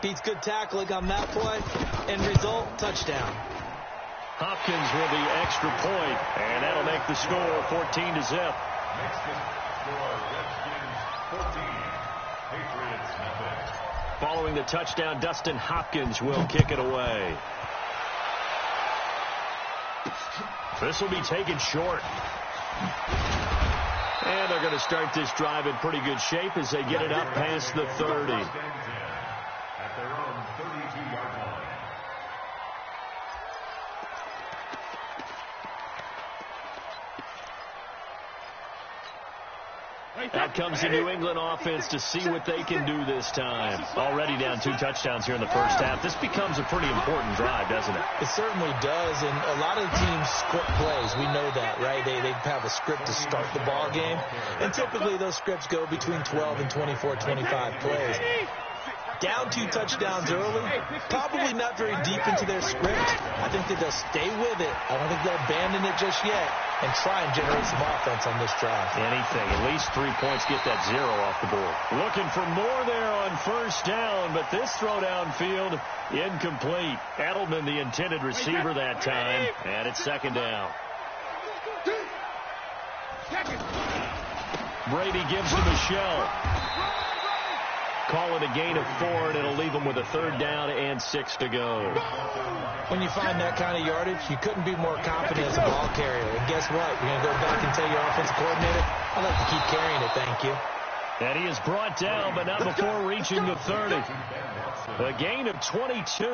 Beats good tackling on that play. End result, touchdown. Hopkins with the extra point, and that'll make the score 14-0. Following the touchdown, Dustin Hopkins will kick it away. This will be taken short. And they're going to start this drive in pretty good shape as they get it up past the 30. At their own 32-yard line. Out comes the New England offense to see what they can do this time. Already down 2 touchdowns here in the first half. This becomes a pretty important drive, doesn't it? It certainly does, and a lot of the teams script plays. We know that, right? They have a script to start the ball game, and typically those scripts go between 12 and 24, 25 plays. Down 2 touchdowns early, probably not very deep into their script. I think that they'll stay with it. I don't think they'll abandon it just yet and try and generate some offense on this drive. Anything, at least 3 points, get that 0 off the board. Looking for more there on first down, but this throw downfield, incomplete. Edelman, the intended receiver that time, and it's second down. Brady gives to Michel. Call it a gain of 4, and it'll leave them with a 3rd down and 6 to go. When you find that kind of yardage, you couldn't be more confident as a ball carrier. And guess what? You're going to go back and tell your offensive coordinator, I'd like to keep carrying it, thank you. And he is brought down, but not before reaching the 30. A gain of 22.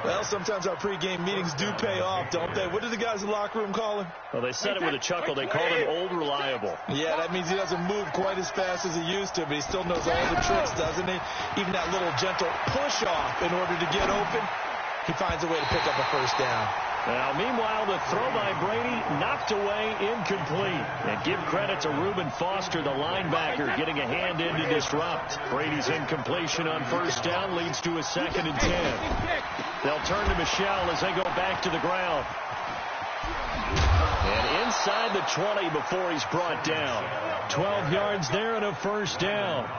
Well, sometimes our pregame meetings do pay off, don't they? What do the guys in the locker room call him? Well, they said it with a chuckle. They called him Old Reliable. Yeah, that means he doesn't move quite as fast as he used to, but he still knows all the tricks, doesn't he? Even that little gentle push-off in order to get open, he finds a way to pick up a first down. Now, meanwhile, the throw by Brady knocked away, incomplete. And give credit to Reuben Foster, the linebacker, getting a hand in to disrupt. Brady's incompletion on first down leads to a 2nd and 10. They'll turn to Michel as they go back to the ground. And inside the 20 before he's brought down. 12 yards there and a first down.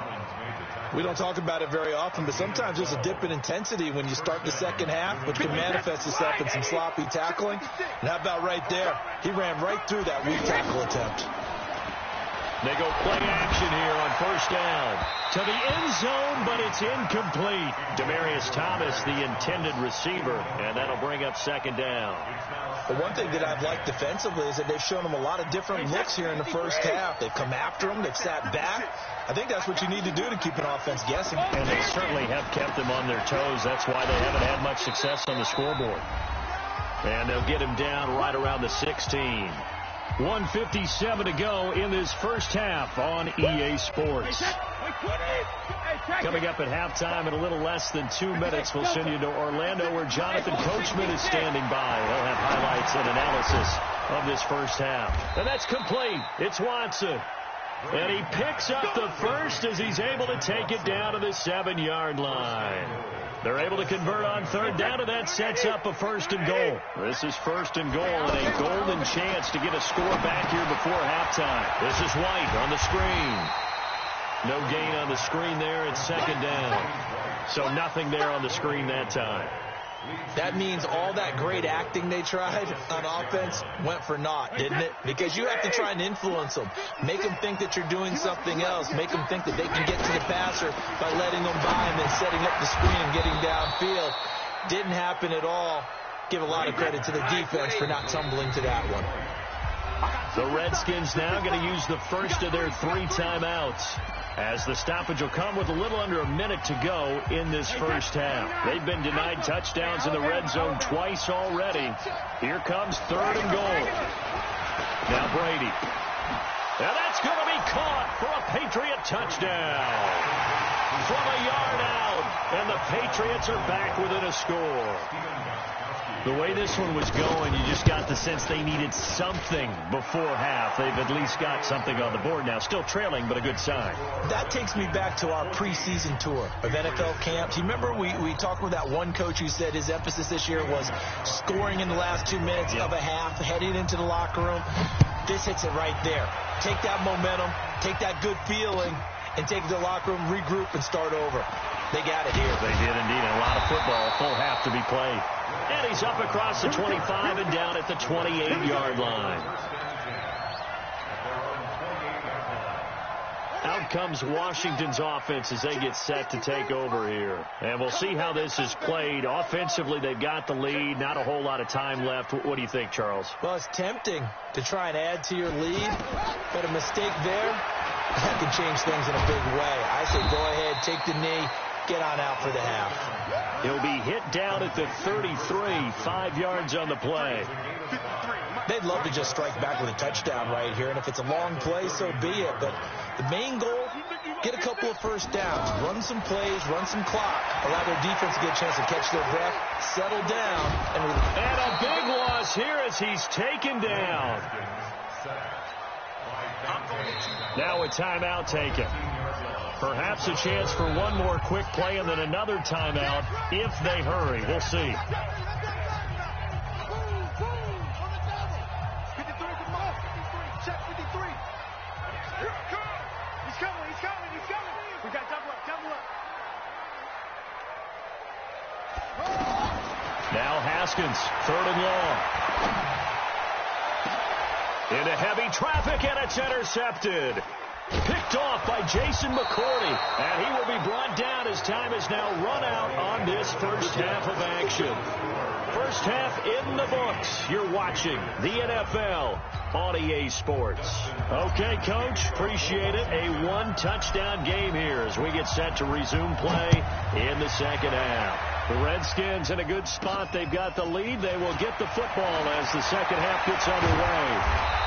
We don't talk about it very often, but sometimes there's a dip in intensity when you start the second half, which can manifest itself in some sloppy tackling. And how about right there? He ran right through that weak tackle attempt. They go play action here on first down. To the end zone, but it's incomplete. Demaryius Thomas, the intended receiver, and that'll bring up 2nd down. But one thing that I've liked defensively is that they've shown him a lot of different looks here in the first half. They've come after him. They've sat back. I think that's what you need to do to keep an offense guessing. And they certainly have kept them on their toes. That's why they haven't had much success on the scoreboard. And they'll get him down right around the 16. 1:57 to go in this first half on EA Sports. Coming up at halftime in a little less than 2 minutes, we'll send you to Orlando where Jonathan Coachman is standing by. He'll have highlights and analysis of this first half. And that's complete. It's Watson. And he picks up the first as he's able to take it down to the 7-yard line. They're able to convert on 3rd down, and that sets up a 1st and goal. This is 1st and goal and a golden chance to get a score back here before halftime. This is White on the screen. No gain on the screen there. It's 2nd down. So nothing there on the screen that time. That means all that great acting they tried on offense went for naught, didn't it? Because you have to try and influence them. Make them think that you're doing something else. Make them think that they can get to the passer by letting them by and then setting up the screen and getting downfield. Didn't happen at all. Give a lot of credit to the defense for not tumbling to that one. The Redskins now going to use the first of their 3 timeouts, as the stoppage will come with a little under a minute to go in this first half. They've been denied touchdowns in the red zone twice already. Here comes 3rd and goal. Now Brady. Now that's going to be caught for a Patriot touchdown. From a yard out, and the Patriots are back within a score. The way this one was going, you just got the sense they needed something before half. They've at least got something on the board now. Still trailing, but a good sign. That takes me back to our preseason tour of NFL camps. You remember we talked with that one coach who said his emphasis this year was scoring in the last 2 minutes of a half, heading into the locker room. This hits it right there. Take that momentum, take that good feeling, and take it to the locker room, regroup, and start over. They got it here. football, full half to be played. And he's up across the 25 and down at the 28-yard line. Out comes Washington's offense as they get set to take over here. And we'll see how this is played. Offensively, they've got the lead. Not a whole lot of time left. What do you think, Charles? Well, it's tempting to try and add to your lead, but a mistake there, that can change things in a big way. I say go ahead, take the knee, get on out for the half. He'll be hit down at the 33, 5 yards on the play. They'd love to just strike back with a touchdown right here, and if it's a long play, so be it. But the main goal, get a couple of first downs, run some plays, run some clock, allow their defense to get a chance to catch their breath, settle down, and a big loss here as he's taken down. Now a timeout taken. Perhaps a chance for one more quick play and then another timeout if they hurry. We'll see. Now Haskins, 3rd and long. Into heavy traffic, and it's intercepted. Picked off by Jason McCourty, and he will be brought down as time is now run out on this first half of action. First half in the books. You're watching the NFL on EA Sports. Okay, Coach, appreciate it. A one-touchdown game here as we get set to resume play in the second half. The Redskins in a good spot. They've got the lead. They will get the football as the second half gets underway.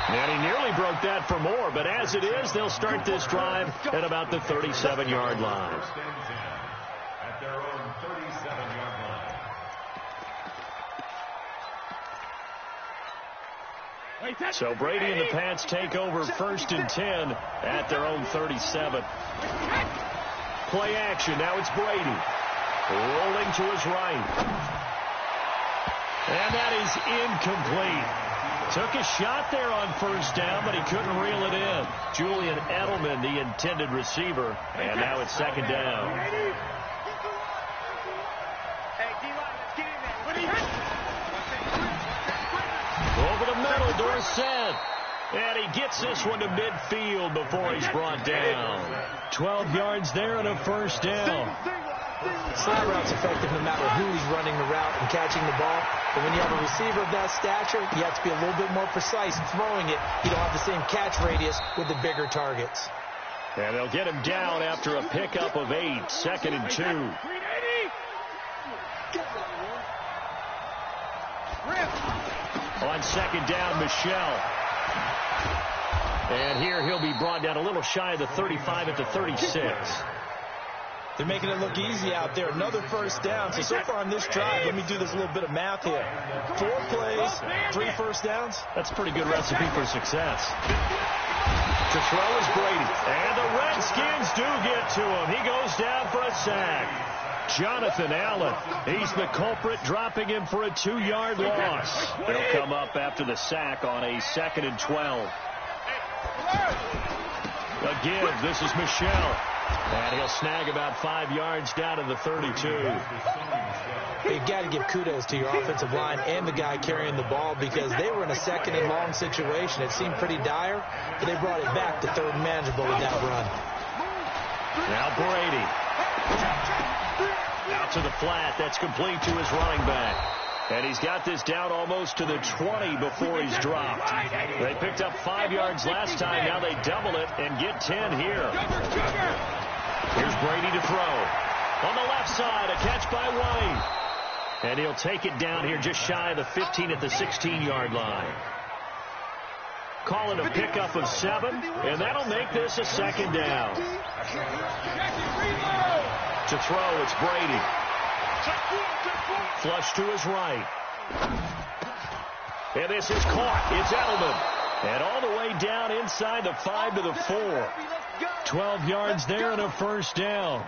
And he nearly broke that for more, but as it is, they'll start this drive at about the 37-yard line. At their own 37-yard line. So Brady and the Pats take over 1st and 10 at their own 37. Play action. Now it's Brady. Rolling to his right. And that is incomplete. Took a shot there on 1st down, but he couldn't reel it in. Julian Edelman, the intended receiver. And now it's 2nd down. Over the middle, Dorsett. And he gets this one to midfield before he's brought down. 12 yards there and a 1st down. Slot route's effective no matter who's running the route and catching the ball. But when you have a receiver of that stature, you have to be a little bit more precise throwing it. You don't have the same catch radius with the bigger targets. And they'll get him down after a pickup of 8, 2nd and 2. On 2nd down, Michelle. And here he'll be brought down a little shy of the 35 at the 36. They're making it look easy out there. Another 1st down. So far on this drive, let me do this little bit of math here. 4 plays, 3 1st downs. That's a pretty good recipe for success. To throw is Brady. And the Redskins do get to him. He goes down for a sack. Jonathan Allen, he's the culprit, dropping him for a 2-yard loss. They'll come up after the sack on a 2nd and 12. Again, this is Michelle. And he'll snag about 5 yards down to the 32. You've got to give kudos to your offensive line and the guy carrying the ball because they were in a 2nd and long situation. It seemed pretty dire, but they brought it back to 3rd and manageable with that run. Now Brady. Out to the flat. That's complete to his running back. And he's got this down almost to the 20 before he's dropped. They picked up 5 yards last time. Now they double it and get 10 here. Here's Brady to throw. On the left side, a catch by White. And he'll take it down here just shy of the 15 at the 16-yard line. Call it a pickup of 7, and that'll make this a 2nd down. To throw, it's Brady. Flush to his right. And this is caught. It's Edelman. And all the way down inside the 5 to the 4. 12 yards there and a 1st down.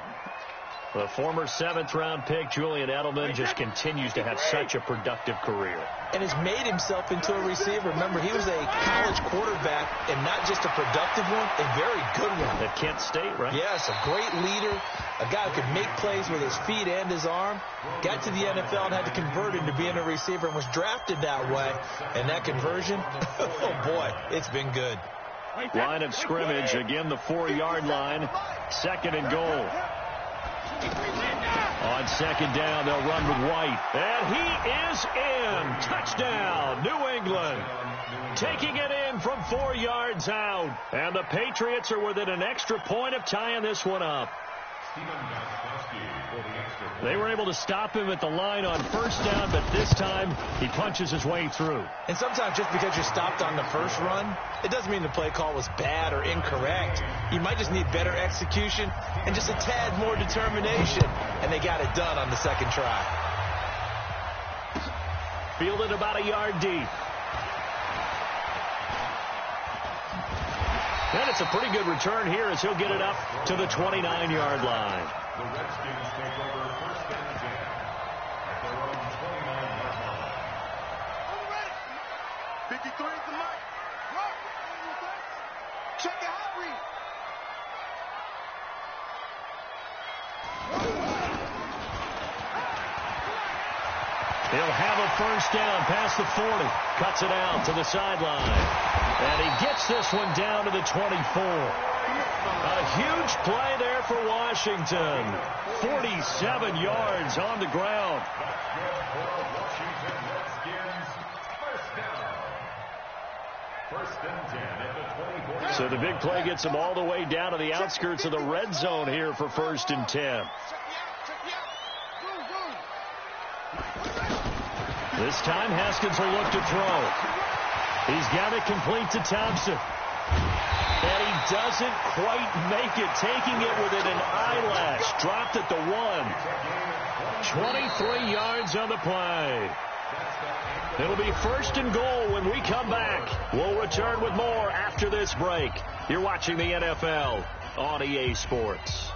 The former 7th-round pick, Julian Edelman, just continues to have such a productive career. And has made himself into a receiver. Remember, he was a college quarterback, and not just a productive one, a very good one. At Kent State, right? Yes, a great leader, a guy who could make plays with his feet and his arm. Got to the NFL and had to convert into being a receiver and was drafted that way. And that conversion, oh boy, it's been good. Line of scrimmage, again the 4-yard line. 2nd and goal. On 2nd down, they'll run with White. And he is in. Touchdown, New England. Taking it in from 4 yards out. And the Patriots are within an extra point of tying this one up. They were able to stop him at the line on 1st down, but this time he punches his way through. And sometimes just because you're stopped on the first run, it doesn't mean the play call was bad or incorrect. You might just need better execution and just a tad more determination. And they got it done on the 2nd try. Fielded about a yard deep. And it's a pretty good return here as he'll get it up to the 29-yard line. The Redskins take over 1st and 10 at their own 29-yard line. I'm ready. 53 is the mic. Rock. Check the hot read. He'll have a 1st down past the 40. Cuts it out to the sideline. And he gets this one down to the 24. A huge play there for Washington. 47 yards on the ground. Washington Redskins, 1st down. 1st and 10 at the 24. So the big play gets them all the way down to the outskirts of the red zone here for 1st and 10. This time Haskins will look to throw. He's got it complete to Thompson. And he doesn't quite make it, taking it within an eyelash. Dropped at the 1. 23 yards on the play. It'll be 1st and goal when we come back. We'll return with more after this break. You're watching the NFL on EA Sports.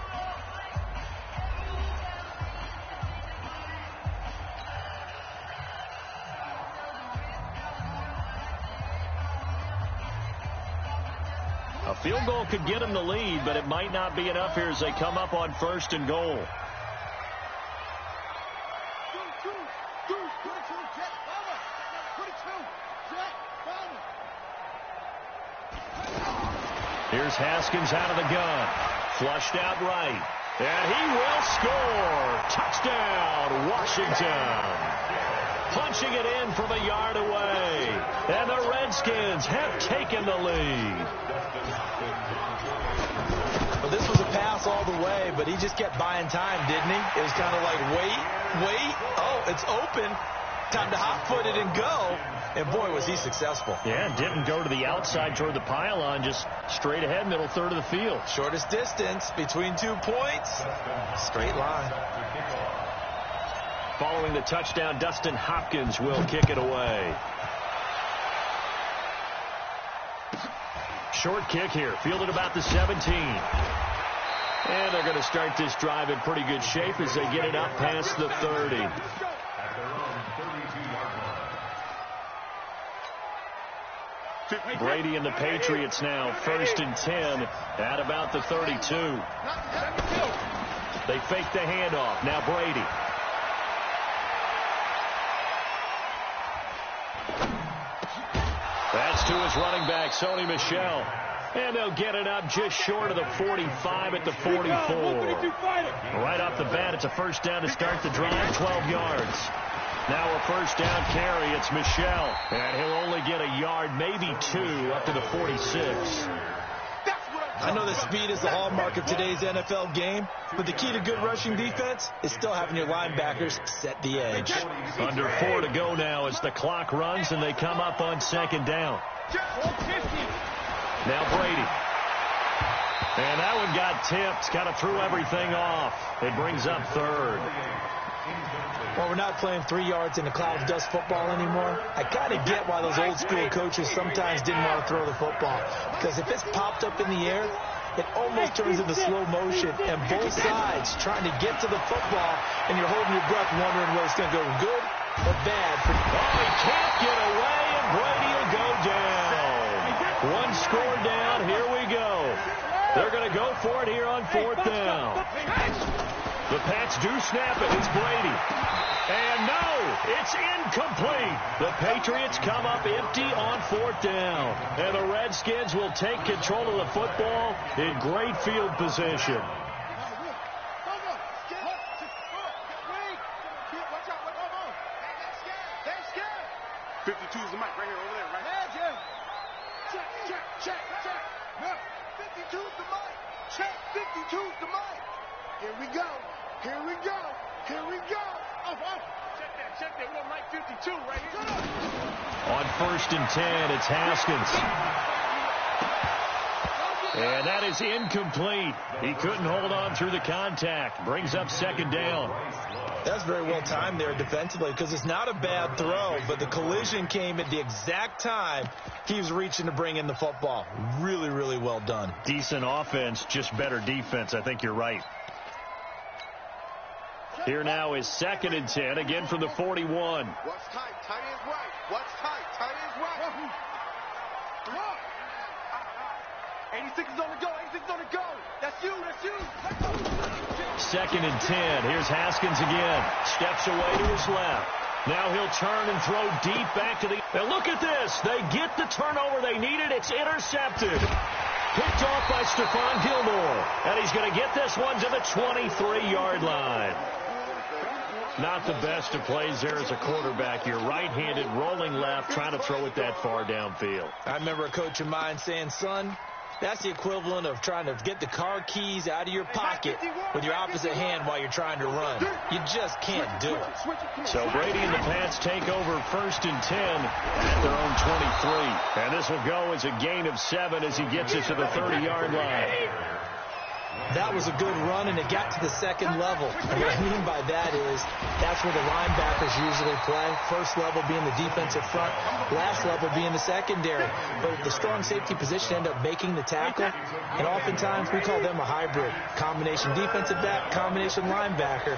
A field goal could get them the lead, but it might not be enough here as they come up on 1st and goal. Here's Haskins out of the gun. Flushed out right. And he will score. Touchdown, Washington. Punching it in from a yard away. And the Redskins have taken the lead. Well, this was a pass all the way, but he just kept buying time, didn't he? It was kind of like, wait. Oh, it's open. Time to hot-foot it and go. And, boy, was he successful. Yeah, didn't go to the outside toward the pylon, just straight ahead, middle third of the field. Shortest distance between 2 points. Straight line. Following the touchdown, Dustin Hopkins will kick it away. Short kick here, fielded about the 17. And they're going to start this drive in pretty good shape as they get it up past the 30. Brady and the Patriots now 1st and 10 at about the 32. They fake the handoff. Now Brady. That's to his running back, Sony Michel. And they'll get it up just short of the 45 at the 44. Right off the bat, it's a 1st down to start the drive, 12 yards. Now a 1st down carry, it's Michel. And he'll only get a yard, maybe 2, up to the 46. I know that speed is the hallmark of today's NFL game, but the key to good rushing defense is still having your linebackers set the edge. Under 4 to go now as the clock runs and they come up on 2nd down. Now Brady. And that one got tipped, kind of threw everything off. It brings up 3rd. Well, we're not playing 3 yards in a cloud of dust football anymore. I kind of get why those old school coaches sometimes didn't want to throw the football. Because if it's popped up in the air, it almost turns into slow motion, and both sides trying to get to the football, and you're holding your breath wondering whether it's going to go good or bad. He can't get away, and Brady will go down. One score down. Here we go. They're going to go for it here on fourth down. The Pats do snap it. It's Brady. And no, it's incomplete. The Patriots come up empty on fourth down. And the Redskins will take control of the football in great field position. 52 is the mic right here, over there, right? Yeah. Check. Look, 52 is the mic. Check, 52 is the mic. Here we go. Check that. We're on mic 52 right here. On 1st and 10, it's Haskins. And that is incomplete. He couldn't hold on through the contact. Brings up 2nd down. That's very well timed there defensively, because it's not a bad throw, but the collision came at the exact time he was reaching to bring in the football. Really, really well done. Decent offense, just better defense. I think you're right. Here now is 2nd and 10, again from the 41. What's tight? Tight ends right. What's tight? Tight ends right. 86 is on the go. 86 is on the go. That's you. 2nd and 10. Here's Haskins again. Steps away to his left. Now he'll turn and throw deep back to the... Now look at this. They get the turnover they needed. It's intercepted. Picked off by Stephon Gilmore. And he's going to get this one to the 23-yard line. Not the best of plays there as a quarterback. You're right-handed, rolling left, trying to throw it that far downfield. I remember a coach of mine saying, son, that's the equivalent of trying to get the car keys out of your pocket with your opposite hand while you're trying to run. You just can't do it. So Brady and the Pats take over 1st and 10 at their own 23. And this will go as a gain of 7 as he gets it to the 30-yard line. That was a good run, and it got to the 2nd level. And what I mean by that is that's where the linebackers usually play. First level being the defensive front, last level being the secondary. But the strong safety position end up making the tackle, and oftentimes we call them a hybrid. Combination defensive back, combination linebacker.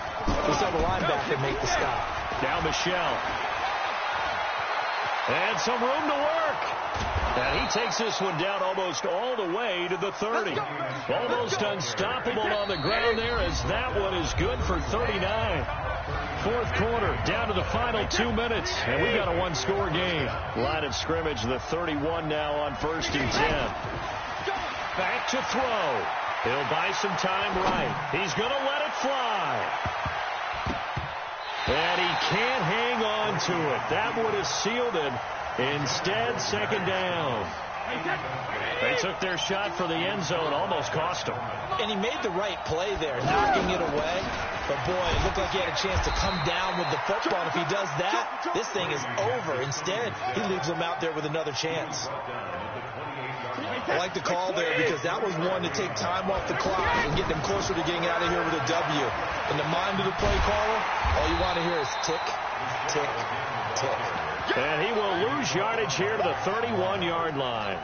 We saw the linebacker make the stop. Now Michelle. And some room to work. And he takes this one down almost all the way to the 30. Almost unstoppable on the ground there, as that one is good for 39. 4th quarter, down to the final 2 minutes, and we got a one-score game. Line of scrimmage, the 31 now on 1st and 10. Back to throw. He'll buy some time right. He's going to let it fly. And he can't hang on to it. That would have sealed it. Instead, 2nd down. They took their shot for the end zone, almost cost them. And he made the right play there, knocking it away. But, boy, it looked like he had a chance to come down with the football. And if he does that, this thing is over. Instead, he leaves him out there with another chance. I like the call there because that was one to take time off the clock and get them closer to getting out of here with a W. In the mind of the play caller, all you want to hear is tick, tick, tick. And he will lose yardage here to the 31-yard line.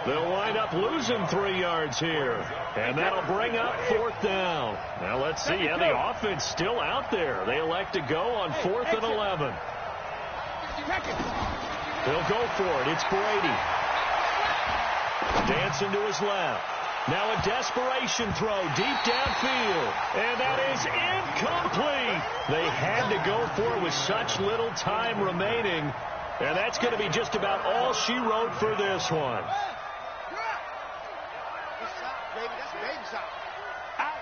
They'll wind up losing 3 yards here. And that'll bring up 4th down. Now let's see. Yeah, the offense still out there. They elect to go on 4th and 11. They'll go for it. It's Brady. Dancing to his left. Now a desperation throw deep downfield. And that is incomplete. They had to go for it with such little time remaining. And that's going to be just about all she wrote for this one. That's baby shot. Out.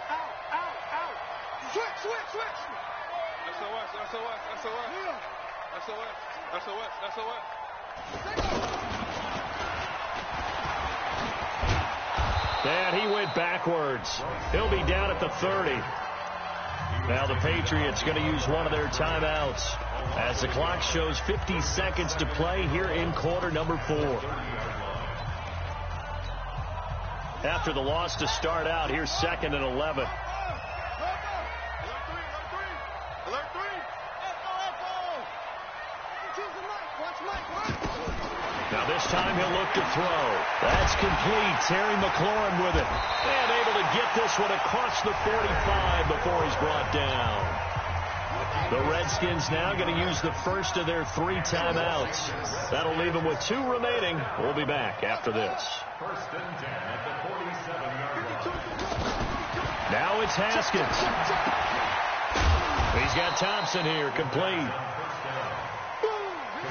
Switch. And he went backwards. He'll be down at the 30. Now the Patriots going to use one of their timeouts as the clock shows 50 seconds to play here in quarter number 4. After the loss to start out, here's 2nd and 11. Alert 3. Now this time he'll look to throw. That's complete. Terry McLaurin with it. And able to get this one across the 45 before he's brought down. The Redskins now going to use the first of their 3 timeouts. That'll leave them with 2 remaining. We'll be back after this. First and 10 at the 47-yard line. Now it's Haskins. He's got Thompson here, complete.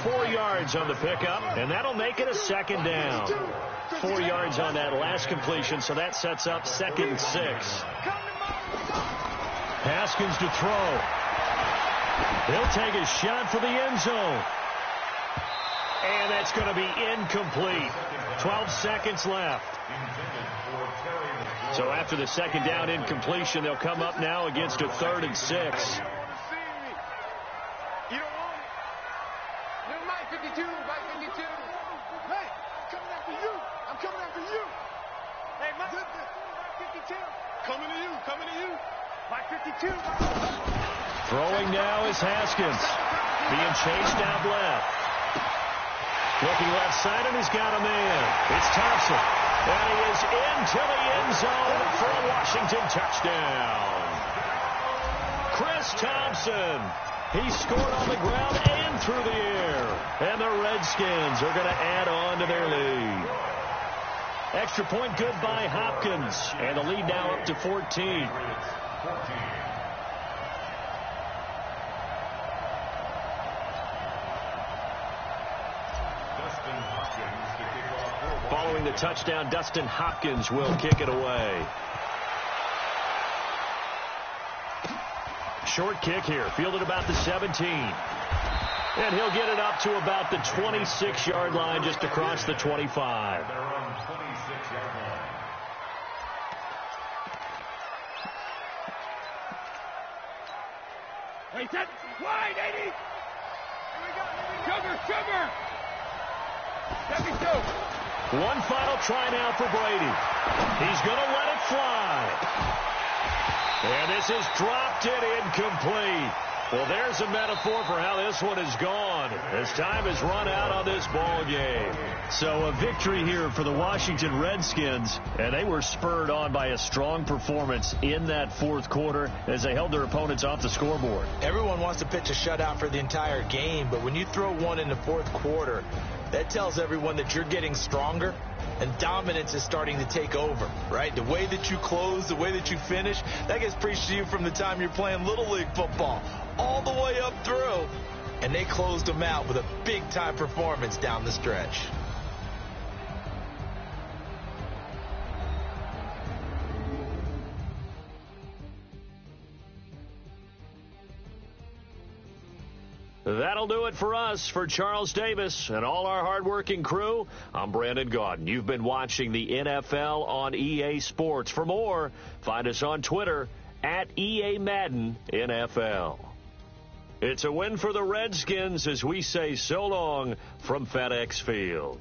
4 yards on the pickup, and that'll make it a second down. 4 yards on that last completion, so that sets up 2nd and 6. Haskins to throw. He'll take a shot for the end zone. And that's going to be incomplete. 12 seconds left. So after the second down incompletion, they'll come up now against a 3rd and 6. You don't want it. Never mind, 52, right 52. Hey, I'm coming after you. I'm coming after you. Hey, my 52. Coming to you, coming to you. My 52. Throwing now is Haskins. Being chased out left. Looking left side, and he's got a man. It's Thompson. And he is into the end zone for a Washington touchdown. Chris Thompson. He scored on the ground and through the air. And the Redskins are going to add on to their lead. Extra point good by Hopkins. And the lead now up to 14. Following the touchdown, Dustin Hopkins will kick it away. Short kick here, fielded about the 17. And he'll get it up to about the 26-yard line, just across the 25. They're on 26-yard line. Hey, set wide, 80. Here we go. Sugar. 72. One final try now for Brady. He's going to let it fly. And this is dropped it incomplete. Well, there's a metaphor for how this one is gone as time has run out on this ball game. So a victory here for the Washington Redskins, and they were spurred on by a strong performance in that 4th quarter as they held their opponents off the scoreboard. Everyone wants to pitch a shutout for the entire game, but when you throw one in the 4th quarter, that tells everyone that you're getting stronger and dominance is starting to take over, right? The way that you close, the way that you finish, that gets preached to you from the time you're playing Little League football all the way up through. And they closed them out with a big-time performance down the stretch. That'll do it for us. For Charles Davis and all our hardworking crew, I'm Brandon Gaudin. You've been watching the NFL on EA Sports. For more, find us on Twitter at EA Madden NFL. It's a win for the Redskins as we say so long from FedEx Field.